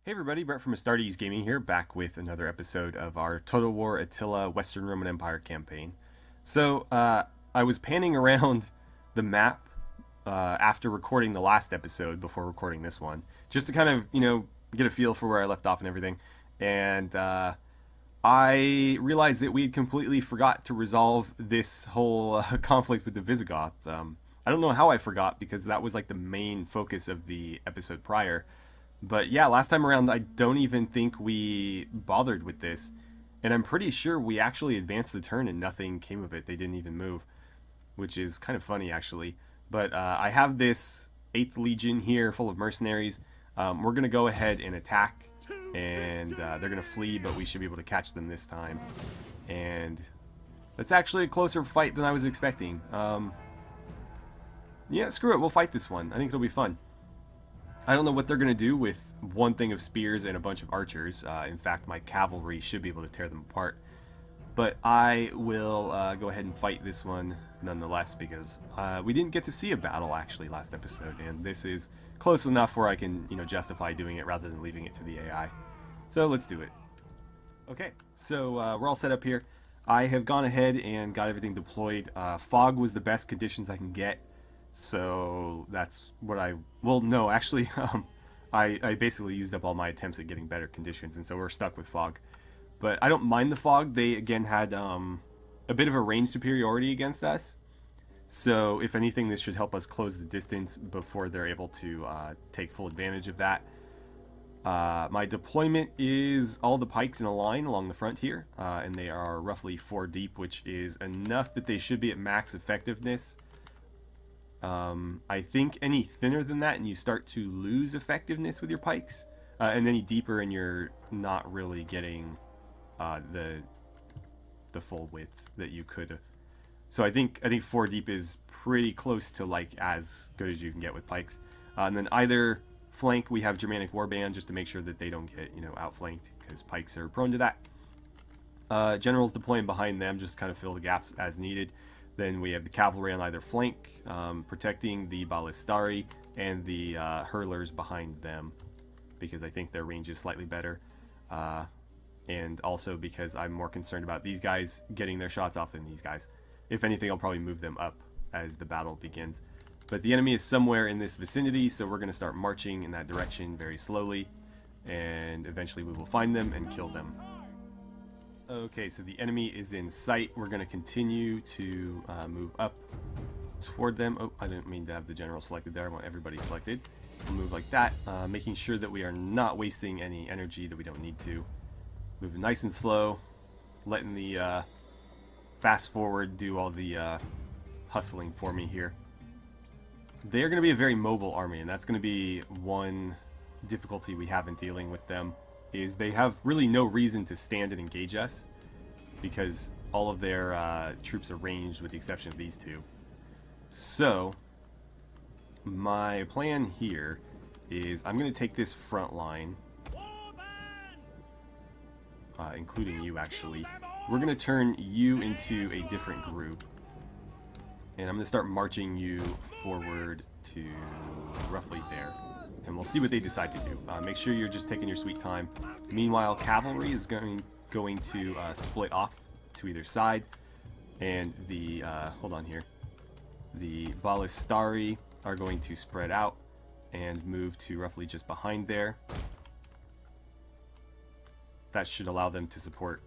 Hey everybody, Brent from AstartesGaming here, back with another episode of our Total War Attila Western Roman Empire campaign. I was panning around the map after recording the last episode, before recording this one, just to kind of, get a feel for where I left off and everything. And I realized that we had completely forgot to resolve this whole conflict with the Visigoths. I don't know how I forgot, because that was like the main focus of the episode prior. But yeah, last time around, I don't even think we bothered with this. And I'm pretty sure we actually advanced the turn and nothing came of it. They didn't even move, which is kind of funny, actually. But I have this 8th Legion here full of mercenaries. We're going to go ahead and attack. And they're going to flee, but we should be able to catch them this time. And that's actually a closer fight than I was expecting. Yeah, screw it. We'll fight this one. I think it'll be fun. I don't know what they're going to do with one thing of spears and a bunch of archers. In fact, my cavalry should be able to tear them apart. But I will go ahead and fight this one nonetheless, because we didn't get to see a battle actually last episode, and this is close enough where I can, justify doing it rather than leaving it to the AI. So let's do it. Okay, so we're all set up here. I have gone ahead and got everything deployed. Fog was the best conditions I can get. So that's what I basically used up all my attempts at getting better conditions, and so we're stuck with fog. But I don't mind the fog. They again had a bit of a range superiority against us, so if anything, this should help us close the distance before they're able to take full advantage of that. My deployment is all the pikes in a line along the front here, and they are roughly 4 deep, which is enough that they should be at max effectiveness. I think any thinner than that and you start to lose effectiveness with your pikes, and any deeper and you're not really getting the full width that you could. So I think 4 deep is pretty close to like as good as you can get with pikes. And then either flank we have Germanic Warband, just to make sure that they don't get outflanked, because pikes are prone to that. Generals deploying behind them, just kind of fill the gaps as needed. Then we have the cavalry on either flank, protecting the ballistari and the hurlers behind them, because I think their range is slightly better. And also because I'm more concerned about these guys getting their shots off than these guys. If anything, I'll probably move them up as the battle begins. But the enemy is somewhere in this vicinity, so we're going to start marching in that direction very slowly. And eventually we will find them and kill them. Okay, so the enemy is in sight. We're going to continue to move up toward them. Oh, I didn't mean to have the general selected there. I want everybody selected. We'll move like that, making sure that we are not wasting any energy that we don't need to. Moving nice and slow, letting the fast forward do all the hustling for me here. They're going to be a very mobile army, and that's going to be one difficulty we have in dealing with them. Is they have really no reason to stand and engage us, because all of their troops are ranged with the exception of these two. So my plan here is I'm going to take this front line, including you actually. We're going to turn you into a different group, and I'm going to start marching you forward to roughly there. And we'll see what they decide to do. Make sure you're just taking your sweet time. Meanwhile, cavalry is going to split off to either side. And the, hold on here. The ballistari are going to spread out and move to roughly just behind there. That should allow them to support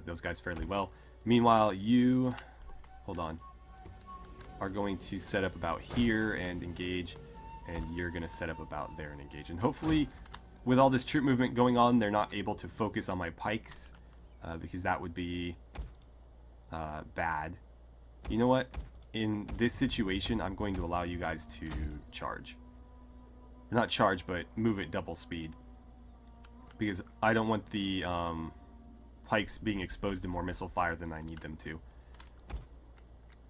those guys fairly well. Meanwhile, you, hold on, are going to set up about here and engage. And you're going to set up about there and engage. And hopefully, with all this troop movement going on, they're not able to focus on my pikes, because that would be bad. You know what? In this situation, I'm going to allow you guys to charge. Not charge, but move at double speed. Because I don't want the pikes being exposed to more missile fire than I need them to.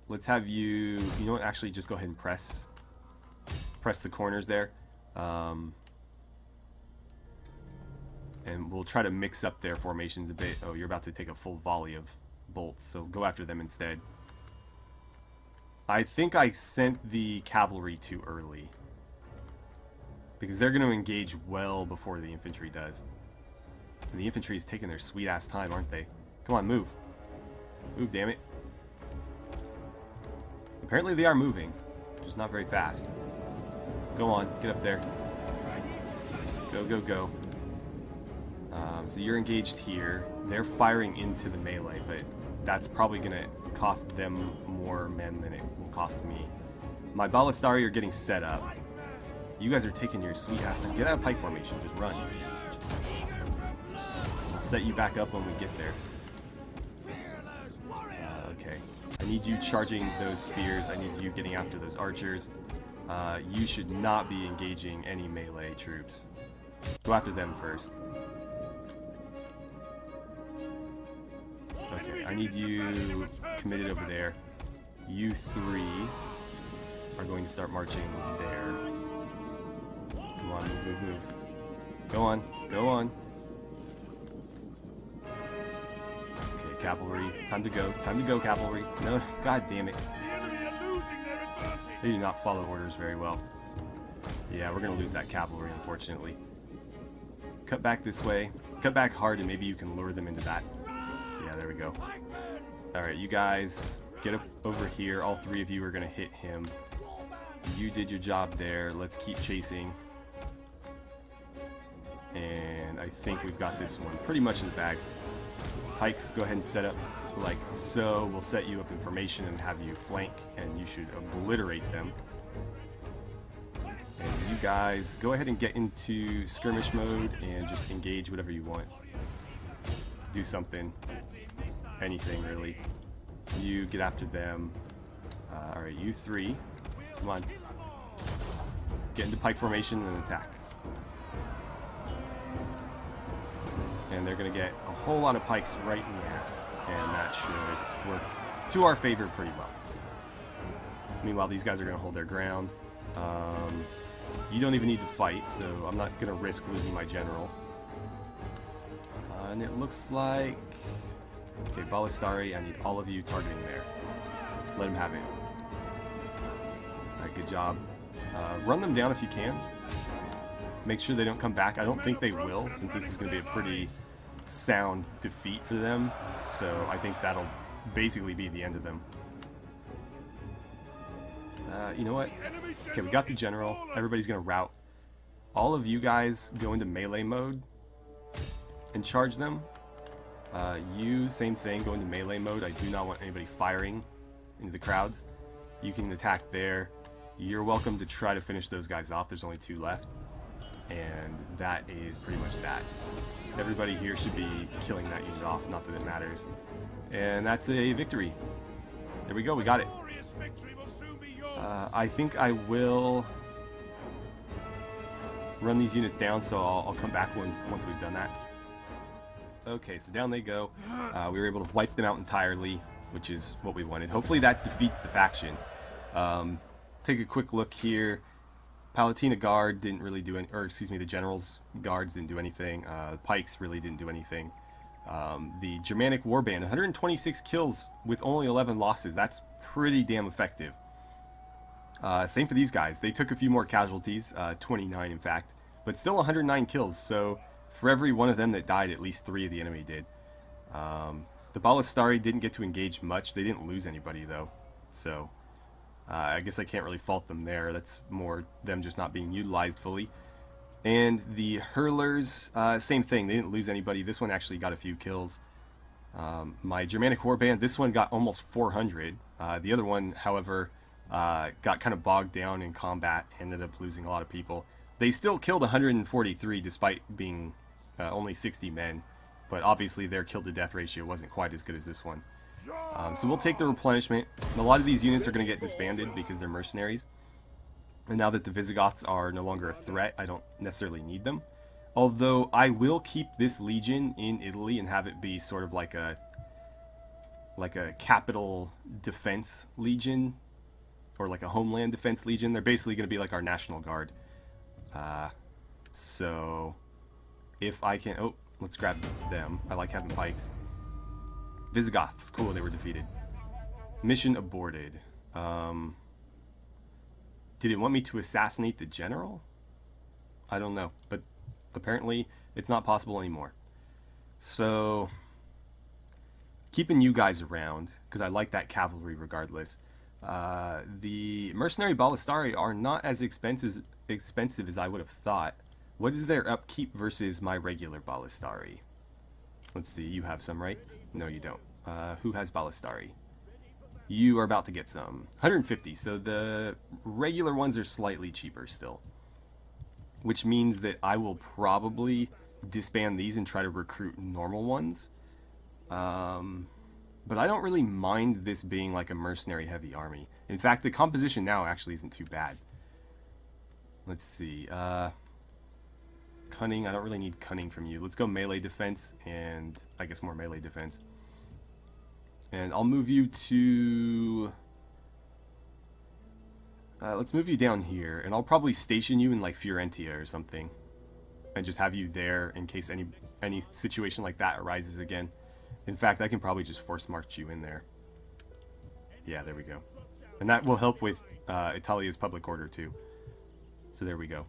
Let's have you know what? Actually, just go ahead and press the corners there, and we'll try to mix up their formations a bit. Oh, you're about to take a full volley of bolts, so go after them instead. I think I sent the cavalry too early, because they're going to engage well before the infantry does. And the infantry is taking their sweet ass time, aren't they? Come on, move. Move, damn it. Apparently they are moving, just not very fast. Go on, get up there. Go, go, go. So you're engaged here. They're firing into the melee, but that's probably going to cost them more men than it will cost me. My Ballistari are getting set up. You guys are taking your sweet ass time. Get out of pike formation. Just run. We'll set you back up when we get there. Okay. I need you charging those spears. I need you getting after those archers. You should not be engaging any melee troops. Go after them first. Okay, I need you committed over there. You three are going to start marching there. Come on, move, move, move. Go on, go on. Okay, cavalry. Time to go, cavalry. No, god damn it. They do not follow orders very well. Yeah, we're going to lose that cavalry, unfortunately. Cut back this way. Cut back hard, and maybe you can lure them into that. Yeah, there we go. Alright, you guys, get up over here. All three of you are going to hit him. You did your job there. Let's keep chasing. And I think we've got this one pretty much in the bag. Pikes, go ahead and set up like so. We'll set you up in formation and have you flank, and you should obliterate them. And you guys, go ahead and get into skirmish mode and just engage whatever you want. Do something. Anything, really. You get after them. Alright, you three. Come on. Get into pike formation and attack. And they're going to get a whole lot of pikes right in the ass. And that should work to our favor pretty well. Meanwhile, these guys are going to hold their ground. You don't even need to fight, so I'm not going to risk losing my general. And it looks like... Okay, Ballistari, I need all of you targeting there. Let him have it. Alright, good job. Run them down if you can. Make sure they don't come back. I don't think they will, since this is going to be a pretty sound defeat for them. So I think that'll basically be the end of them. You know what? Okay, we got the general. Everybody's going to rout. All of you guys go into melee mode and charge them. You, same thing, go into melee mode. I do not want anybody firing into the crowds. You can attack there. You're welcome to try to finish those guys off. There's only 2 left. And that is pretty much that. Everybody here should be killing that unit off, not that it matters. And that's a victory. There we go, we got it. I think I will run these units down, so I'll come back once we've done that. Okay, so down they go. We were able to wipe them out entirely, which is what we wanted. Hopefully that defeats the faction. Take a quick look here. Palatina Guard didn't really do any, or excuse me, the General's Guards didn't do anything. Pikes really didn't do anything. The Germanic Warband, 126 kills with only 11 losses. That's pretty damn effective. Same for these guys. They took a few more casualties, 29 in fact, but still 109 kills. So for every one of them that died, at least 3 of the enemy did. The Ballistari didn't get to engage much. They didn't lose anybody though. So I guess I can't really fault them there. That's more them just not being utilized fully. And the Hurlers, same thing. They didn't lose anybody. This one actually got a few kills. My Germanic Warband, this one got almost 400. The other one, however, got kind of bogged down in combat, ended up losing a lot of people. They still killed 143 despite being only 60 men, but obviously their kill-to-death ratio wasn't quite as good as this one. So we'll take the replenishment. A lot of these units are going to get disbanded because they're mercenaries. And now that the Visigoths are no longer a threat, I don't necessarily need them. Although I will keep this legion in Italy and have it be sort of like a capital defense legion, or like a homeland defense legion. They're basically going to be like our National Guard. So if I can... Oh, let's grab them. I like having pikes. Visigoths. Cool, they were defeated. Mission aborted. Did it want me to assassinate the general? I don't know, but apparently it's not possible anymore. So keeping you guys around, because I like that cavalry regardless. The mercenary ballistari are not as expensive as I would have thought. What is their upkeep versus my regular ballistari? Let's see, you have some, right? No, you don't. Who has ballistari? You are about to get some. 150, so the regular ones are slightly cheaper still. Which means that I will probably disband these and try to recruit normal ones. But I don't really mind this being like a mercenary heavy army. In fact, the composition now actually isn't too bad. Let's see. Cunning, I don't really need cunning from you. Let's go melee defense and I guess more melee defense. And I'll move you to... let's move you down here, and I'll probably station you in like Fiorentia or something. And just have you there in case any situation like that arises again. In fact, I can probably just force march you in there. Yeah, there we go. And that will help with Italia's public order too. So there we go.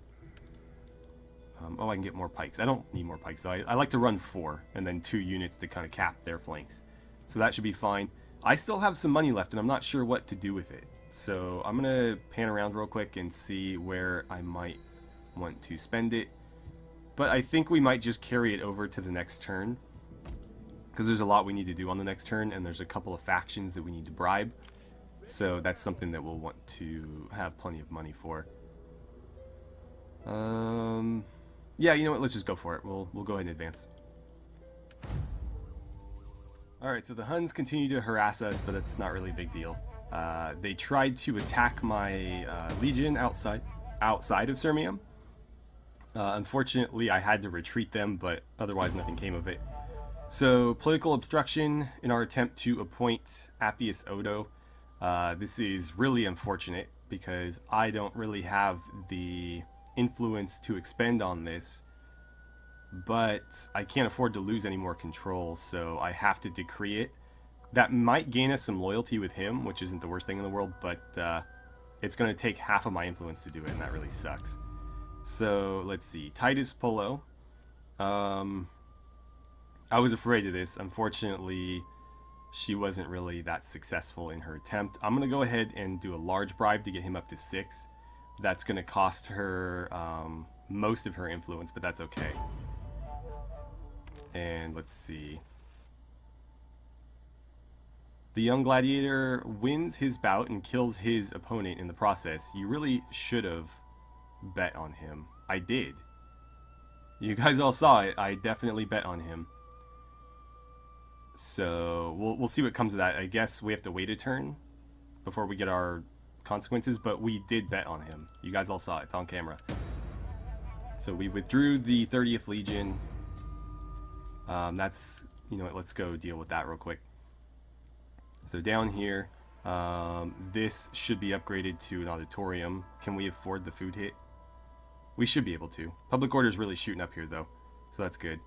Oh, I can get more pikes. I don't need more pikes, though. I like to run 4, and then 2 units to kind of cap their flanks. So that should be fine. I still have some money left, and I'm not sure what to do with it. So I'm going to pan around real quick and see where I might want to spend it. But I think we might just carry it over to the next turn. Because there's a lot we need to do on the next turn, and there's a couple of factions that we need to bribe. So that's something that we'll want to have plenty of money for. Yeah, you know what? Let's just go for it. We'll go ahead and advance. Alright, so the Huns continue to harass us, but that's not really a big deal. They tried to attack my legion outside of Sirmium. Unfortunately, I had to retreat them, but otherwise nothing came of it. So, political obstruction in our attempt to appoint Appius Odo. This is really unfortunate, because I don't really have the influence to expend on this, but I can't afford to lose any more control, so I have to decree it. That might gain us some loyalty with him, which isn't the worst thing in the world, but it's going to take half of my influence to do it, and that really sucks. So, let's see. Titus Polo. I was afraid of this. Unfortunately, she wasn't really that successful in her attempt. I'm going to go ahead and do a large bribe to get him up to 6. That's going to cost her most of her influence, but that's okay. And let's see. The young gladiator wins his bout and kills his opponent in the process. You really should have bet on him. I did. You guys all saw it. I definitely bet on him. So we'll see what comes of that. I guess we have to wait a turn before we get our consequences, but we did bet on him. You guys all saw it. It's on camera. So we withdrew the 30th Legion. That's, you know what, let's go deal with that real quick. So down here, this should be upgraded to an auditorium. Can we afford the food hit? We should be able to. Public order is really shooting up here, though, so that's good.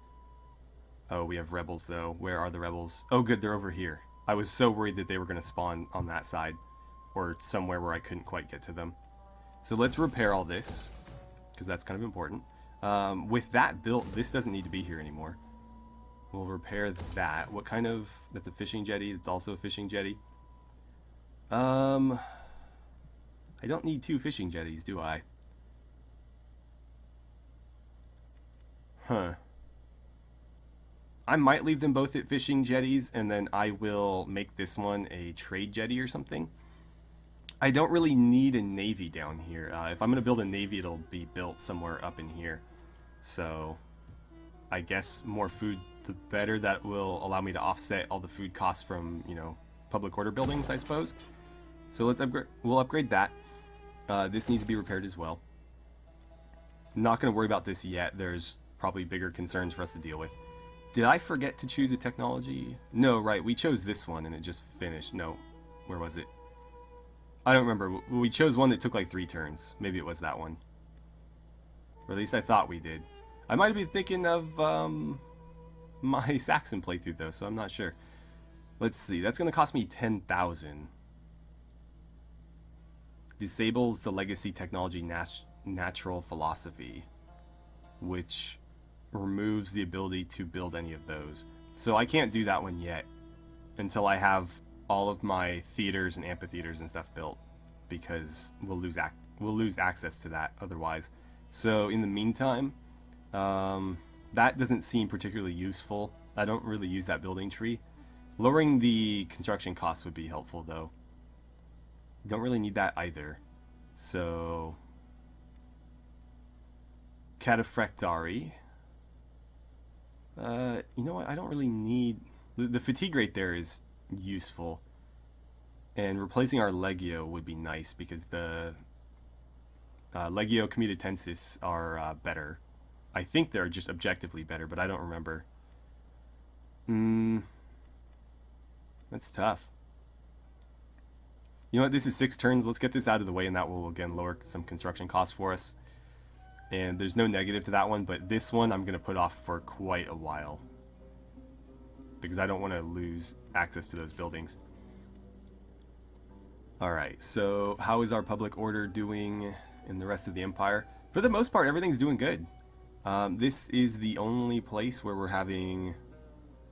Oh, we have rebels, though. Where are the rebels? Oh, good, they're over here. I was so worried that they were going to spawn on that side, or somewhere where I couldn't quite get to them. So let's repair all this, because that's kind of important. With that built, this doesn't need to be here anymore. We'll repair that. What kind of... That's a fishing jetty. It's also a fishing jetty. I don't need 2 fishing jetties, do I? Huh. I might leave them both at fishing jetties, and then I will make this one a trade jetty or something. I don't really need a navy down here. If I'm going to build a navy, it'll be built somewhere up in here. So, I guess more food, the better. That will allow me to offset all the food costs from, you know, public order buildings, I suppose. So let's upgrade. We'll upgrade that. This needs to be repaired as well. Not going to worry about this yet. There's probably bigger concerns for us to deal with. Did I forget to choose a technology? No, right. We chose this one and it just finished. No. Where was it? I don't remember. We chose one that took like 3 turns. Maybe it was that one. Or at least I thought we did. I might have been thinking of my Saxon playthrough though, so I'm not sure. Let's see. That's going to cost me 10,000. Disables the legacy technology natural philosophy. which removes the ability to build any of those. So I can't do that one yet until I have all of my theaters and amphitheaters and stuff built, because we'll lose access to that otherwise. So in the meantime, that doesn't seem particularly useful. I don't really use that building tree. Lowering the construction costs would be helpful, though. Don't really need that either. So Cataphractari. You know what? I don't really need... The fatigue rate there is useful. And replacing our Legio would be nice, because the Legio Comitatensis are better. I think they're just objectively better, but I don't remember. That's tough. You know what? This is 6 turns. Let's get this out of the way, and that will, again, lower some construction costs for us. And there's no negative to that one, but this one I'm going to put off for quite a while, because I don't want to lose access to those buildings. Alright, so how is our public order doing in the rest of the Empire? For the most part, everything's doing good. This is the only place where we're having...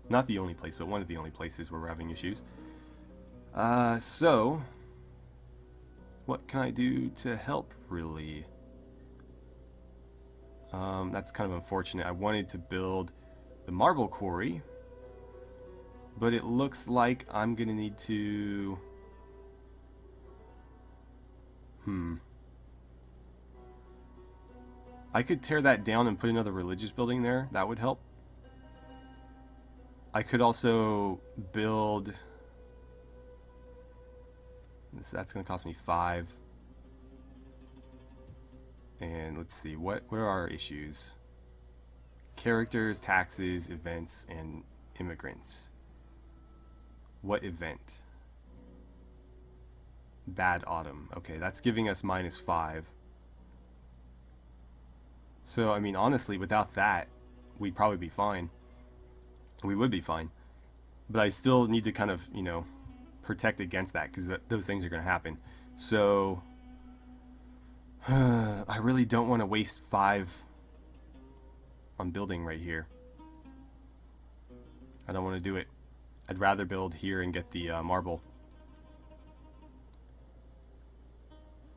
Not the only place, but one of the only places where we're having issues. So... What can I do to help, really? That's kind of unfortunate. I wanted to build the marble quarry, but it looks like I'm going to need to... I could tear that down and put another religious building there. That would help. I could also build... That's going to cost me 5. And let's see, what are our issues? Characters, taxes, events, and immigrants. What event? Bad autumn. Okay, that's giving us -5. So, I mean, honestly, without that, we'd probably be fine. We would be fine. But I still need to kind of, you know, protect against that, because those things are going to happen. So, I really don't want to waste 5 on building right here. I don't want to do it. I'd rather build here and get the marble.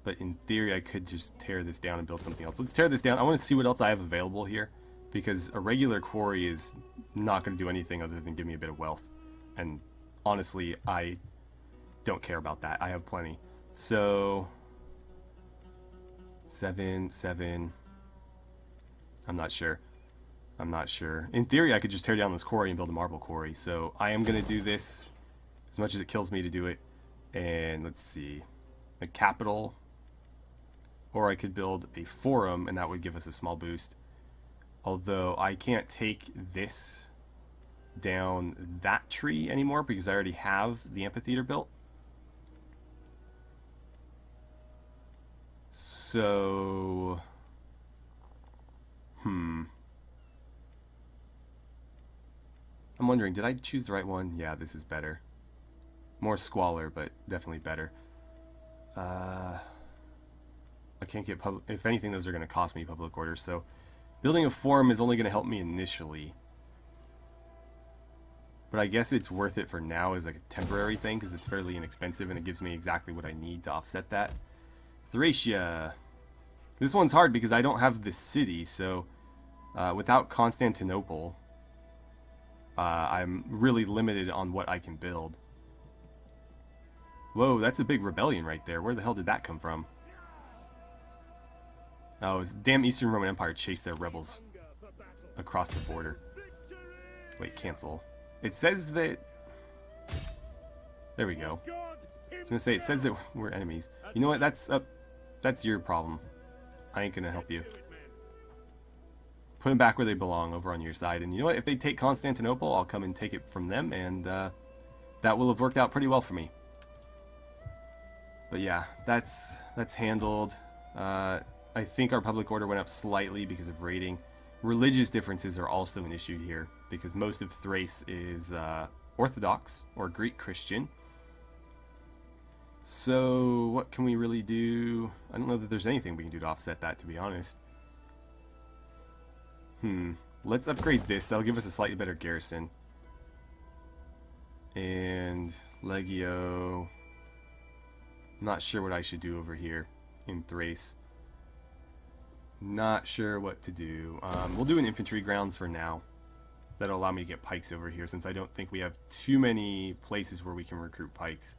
But in theory, I could just tear this down and build something else. Let's tear this down. I want to see what else I have available here, because a regular quarry is not going to do anything other than give me a bit of wealth. And honestly, I don't care about that. I have plenty. So 7, 7. I'm not sure. In theory, I could just tear down this quarry and build a marble quarry. So I am going to do this, as much as it kills me to do it. And let's see. A capital. Or I could build a forum, and that would give us a small boost. Although I can't take this down that tree anymore, because I already have the amphitheater built. So... I'm wondering, did I choose the right one? Yeah, this is better. More squalor, but definitely better. I can't get public... If anything, those are going to cost me public orders, so... Building a forum is only going to help me initially. But I guess it's worth it for now as like a temporary thing, because it's fairly inexpensive and it gives me exactly what I need to offset that. Thracia. This one's hard because I don't have the city, so... without Constantinople... I'm really limited on what I can build. Whoa, that's a big rebellion right there. Where the hell did that come from? Oh, damn Eastern Roman Empire chased their rebels across the border. Wait, cancel. It says that... There we go. I was gonna say, it says that we're enemies. You know what? That's your problem. I ain't gonna help you. Put them back where they belong, over on your side. And you know what? If they take Constantinople, I'll come and take it from them, and that will have worked out pretty well for me. But yeah, that's handled. I think our public order went up slightly because of raiding. Religious differences are also an issue here, because most of Thrace is Orthodox or Greek Christian. So what can we really do? I don't know that there's anything we can do to offset that, to be honest. Let's upgrade this. That'll give us a slightly better garrison. And Legio. Not sure what I should do over here in Thrace. Not sure what to do. We'll do an infantry grounds for now. That'll allow me to get pikes over here, since I don't think we have too many places where we can recruit pikes.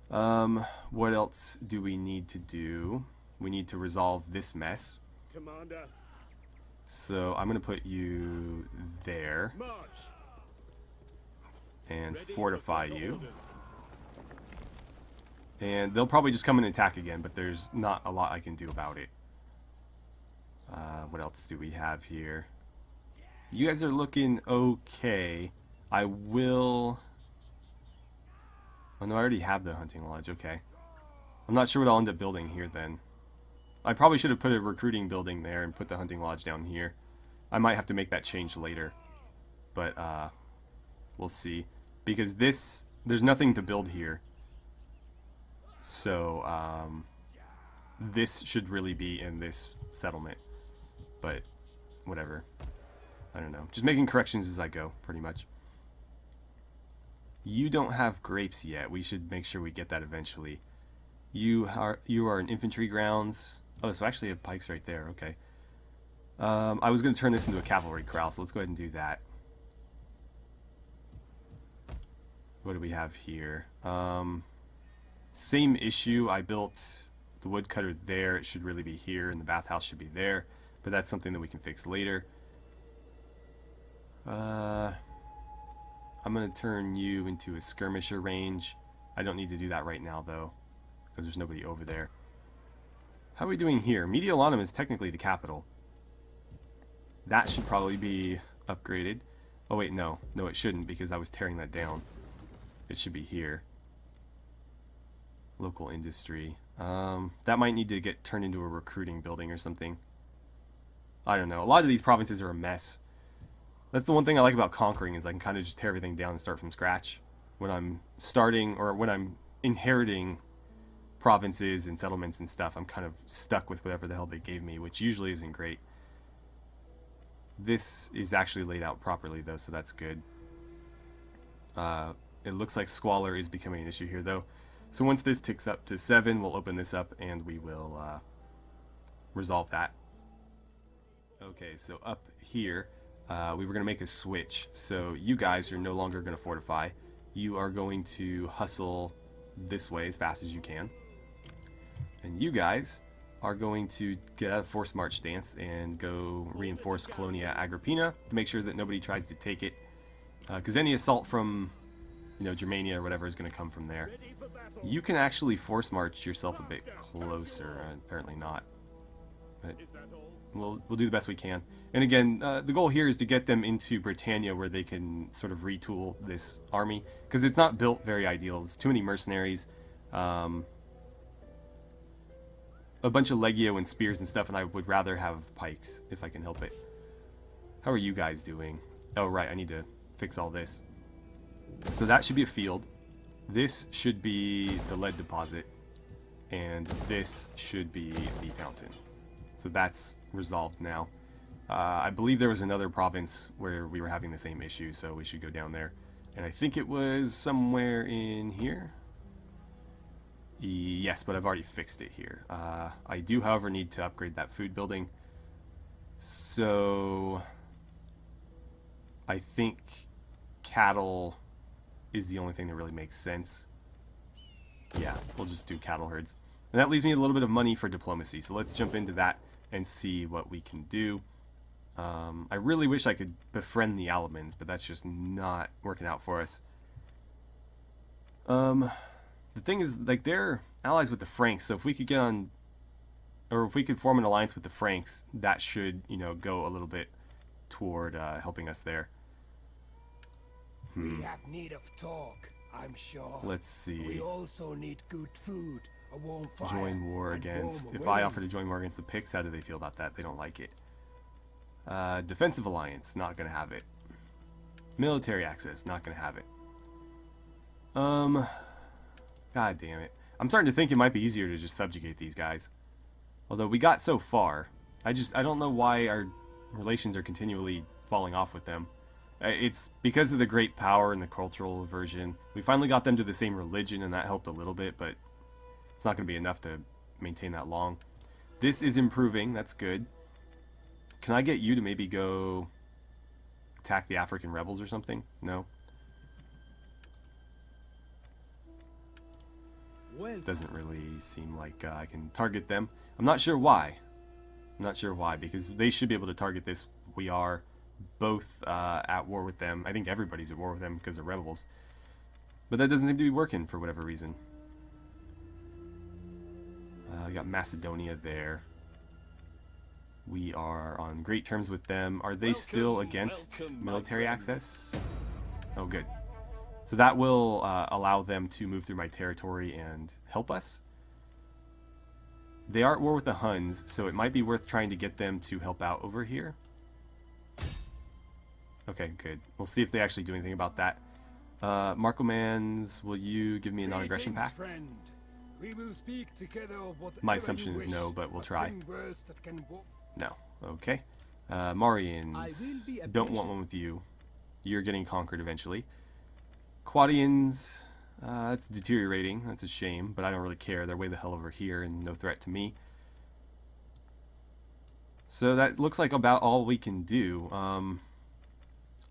What else do we need to do? We need to resolve this mess. Commander. So I'm going to put you there. March. And fortify you. And they'll probably just come and attack again, but there's not a lot I can do about it. What else do we have here? You guys are looking okay. I will... Oh no, I already have the hunting lodge, okay. I'm not sure what I'll end up building here then. I probably should have put a recruiting building there and put the hunting lodge down here. I might have to make that change later. But, we'll see. Because this... There's nothing to build here. So, this should really be in this settlement. But, whatever. I don't know. Just making corrections as I go, pretty much. You don't have grapes yet. We should make sure we get that eventually. You are in infantry grounds. Oh, so I actually have pikes right there. Okay. I was going to turn this into a cavalry corral, so let's go ahead and do that. What do we have here? Same issue. I built the woodcutter there. It should really be here, and the bathhouse should be there. But that's something that we can fix later. I'm going to turn you into a skirmisher range. I don't need to do that right now, though, because there's nobody over there. How are we doing here? Mediolanum is technically the capital. That should probably be upgraded. Oh, wait, no. No, it shouldn't, because I was tearing that down. It should be here. Local industry. That might need to get turned into a recruiting building or something. I don't know. A lot of these provinces are a mess. That's the one thing I like about conquering, is I can kind of just tear everything down and start from scratch. When I'm starting, or when I'm inheriting provinces and settlements and stuff, I'm kind of stuck with whatever the hell they gave me, which usually isn't great. This is actually laid out properly, though, so that's good. It looks like squalor is becoming an issue here, though. So once this ticks up to 7, we'll open this up and we will resolve that. Okay, so up here, we were going to make a switch. So you guys are no longer going to fortify. You are going to hustle this way as fast as you can. And you guys are going to get out of forced march stance and go reinforce Colonia Agrippina to make sure that nobody tries to take it. Because any assault from, you know, Germania or whatever is going to come from there. You can actually force march yourself a bit closer. Apparently not. But we'll do the best we can. And again, the goal here is to get them into Britannia where they can sort of retool this army. Because it's not built very ideal. There's too many mercenaries. A bunch of Legio and spears and stuff, and I would rather have pikes if I can help it. How are you guys doing? Oh, right, I need to fix all this. So that should be a field. This should be the lead deposit. And this should be the fountain. So that's resolved now. I believe there was another province where we were having the same issue, so we should go down there. And I think it was somewhere in here. Yes, but I've already fixed it here. I do, however, need to upgrade that food building. So I think cattle is the only thing that really makes sense. Yeah, we'll just do cattle herds. And that leaves me a little bit of money for diplomacy. So let's jump into that and see what we can do. I really wish I could befriend the Alamans, but that's just not working out for us. The thing is, like, they're allies with the Franks, so if we could get on, or if we could form an alliance with the Franks, that should, you know, go a little bit toward helping us there. We have need of talk, I'm sure. Let's see. We also need good food, a warm fire. Join war against. If I offer to join war against the Picts, how do they feel about that? They don't like it. Defensive alliance, not gonna have it. Military access, not gonna have it. God damn it. I'm starting to think it might be easier to just subjugate these guys. Although we got so far. I don't know why our relations are continually falling off with them. It's because of the great power and the cultural aversion. We finally got them to the same religion, and that helped a little bit, but it's not going to be enough to maintain that long. This is improving. That's good. Can I get you to maybe go attack the African rebels or something? No? Doesn't really seem like I can target them. I'm not sure why. I'm not sure why, because they should be able to target this. We are both at war with them. I think everybody's at war with them because they're rebels. But that doesn't seem to be working for whatever reason. We got Macedonia there. We are on great terms with them. Are they still against military access? Oh, good. So that will allow them to move through my territory and help us. They are at war with the Huns, so it might be worth trying to get them to help out over here. Okay, good. We'll see if they actually do anything about that. Markomans, will you give me a non-aggression pact? We will speak together of whatever My assumption you is no, wish, but we'll try. in words that can No. Okay. Marians, don't want one with you. You're getting conquered eventually. Quadians, that's deteriorating. That's a shame, but I don't really care. They're way the hell over here and no threat to me. So that looks like about all we can do.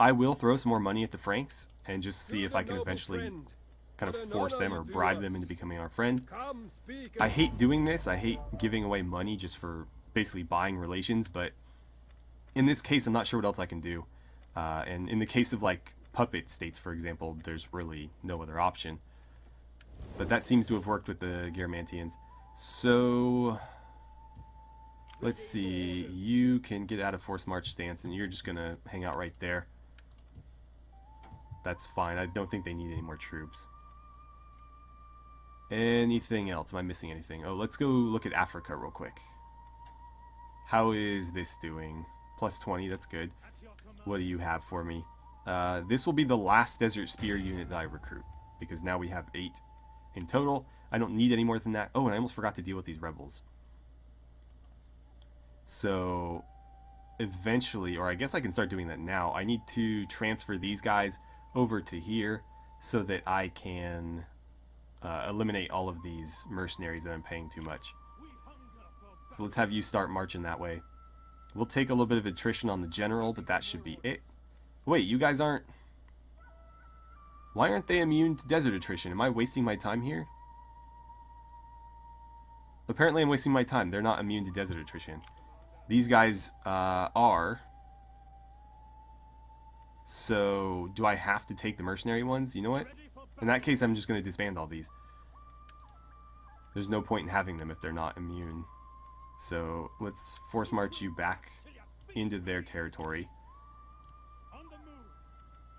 I will throw some more money at the Franks and just see if I can eventually kind of force them or bribe them into becoming our friend. I hate doing this. I hate giving away money just for basically buying relations, but in this case, I'm not sure what else I can do. And in the case of like puppet states, for example, there's really no other option. But that seems to have worked with the Garamantians. So let's see. You can get out of forced march stance, and you're just gonna hang out right there. That's fine. I don't think they need any more troops. Anything else? Am I missing anything? Oh, let's go look at Africa real quick. How is this doing? Plus 20, that's good. What do you have for me? This will be the last Desert Spear unit that I recruit, because now we have 8 in total. I don't need any more than that. Oh, and I almost forgot to deal with these rebels. So eventually, or I guess I can start doing that now, I need to transfer these guys over to here so that I can eliminate all of these mercenaries that I'm paying too much. So let's have you start marching that way. We'll take a little bit of attrition on the general, but that should be it. Wait, you guys aren't... Why aren't they immune to desert attrition? Am I wasting my time here? Apparently I'm wasting my time. They're not immune to desert attrition. These guys are... So, do I have to take the mercenary ones? You know what? In that case, I'm just going to disband all these. There's no point in having them if they're not immune. So, let's force march you back into their territory.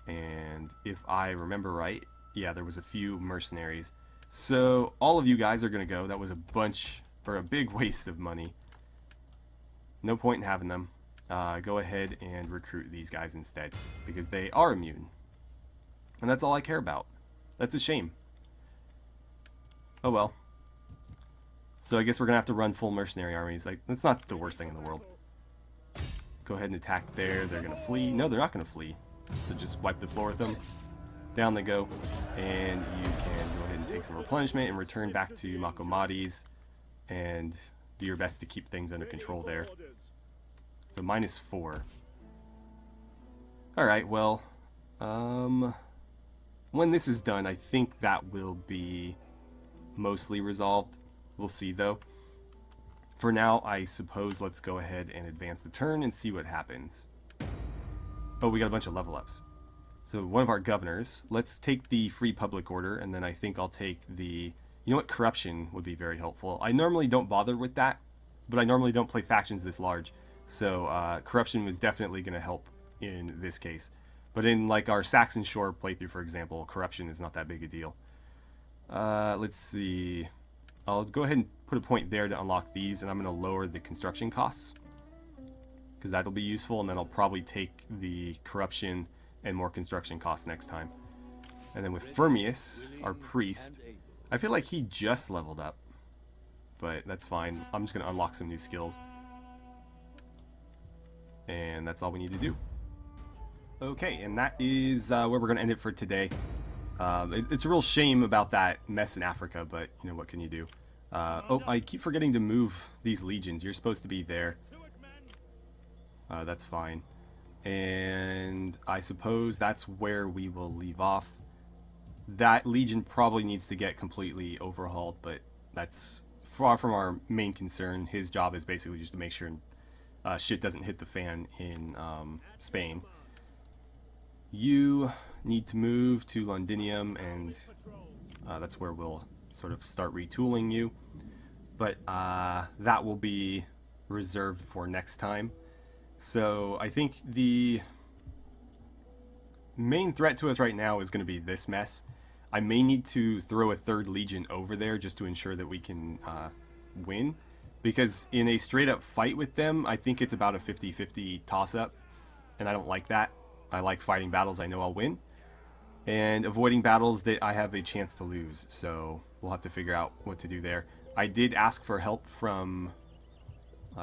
And if I remember right, yeah, there was a few mercenaries. So, all of you guys are going to go. That was a bunch, or a big waste of money. No point in having them. Go ahead and recruit these guys instead, because they are immune. And that's all I care about. That's a shame. Oh well. So I guess we're going to have to run full mercenary armies. Like, that's not the worst thing in the world. Go ahead and attack there. They're going to flee. No, they're not going to flee. So just wipe the floor with them. Down they go. And you can go ahead and take some replenishment and return back to Makomadi's. And do your best to keep things under control there. So -4. Alright, well, when this is done, I think that will be mostly resolved. We'll see, though. For now, I suppose let's go ahead and advance the turn and see what happens. Oh, we got a bunch of level ups. So one of our governors, let's take the free public order, and then I think I'll take the... You know what? Corruption would be very helpful. I normally don't bother with that, but I normally don't play factions this large. So corruption was definitely going to help in this case. But in like our Saxon Shore playthrough, for example, corruption is not that big a deal. Let's see. I'll go ahead and put a point there to unlock these, and I'm going to lower the construction costs, because that'll be useful, and then I'll probably take the corruption and more construction costs next time. And then with Firmius, our priest, I feel like he just leveled up, but that's fine. I'm just going to unlock some new skills. And that's all we need to do. Okay, and that is where we're going to end it for today. It's a real shame about that mess in Africa, but, you know, what can you do? Oh, I keep forgetting to move these legions. You're supposed to be there. That's fine. And I suppose that's where we will leave off. That legion probably needs to get completely overhauled, but that's far from our main concern. His job is basically just to make sure shit doesn't hit the fan in Spain. You need to move to Londinium, and that's where we'll sort of start retooling you. But that will be reserved for next time. So I think the main threat to us right now is going to be this mess. I may need to throw a third legion over there just to ensure that we can win. Because in a straight up fight with them, I think it's about a 50-50 toss up. And I don't like that. I like fighting battles I know I'll win. And avoiding battles that I have a chance to lose. So we'll have to figure out what to do there. I did ask for help from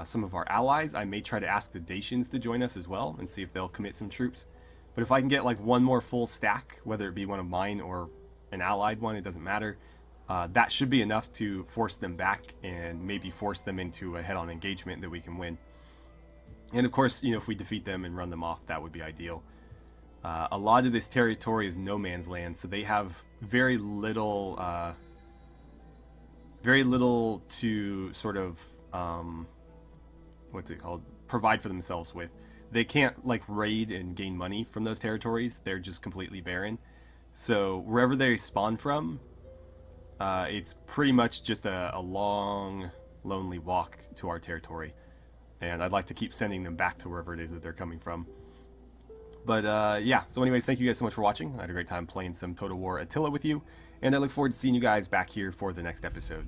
some of our allies. I may try to ask the Dacians to join us as well and see if they'll commit some troops. But if I can get like one more full stack, whether it be one of mine or an allied one, it doesn't matter. That should be enough to force them back and maybe force them into a head-on engagement that we can win. And of course, you know, if we defeat them and run them off, that would be ideal. A lot of this territory is no man's land, so they have very little to sort of what's it called? Provide for themselves with. They can't like raid and gain money from those territories. They're just completely barren. So wherever they spawn from, it's pretty much just a long, lonely walk to our territory. And I'd like to keep sending them back to wherever it is that they're coming from. But yeah, so anyways, thank you guys so much for watching. I had a great time playing some Total War Attila with you. And I look forward to seeing you guys back here for the next episode.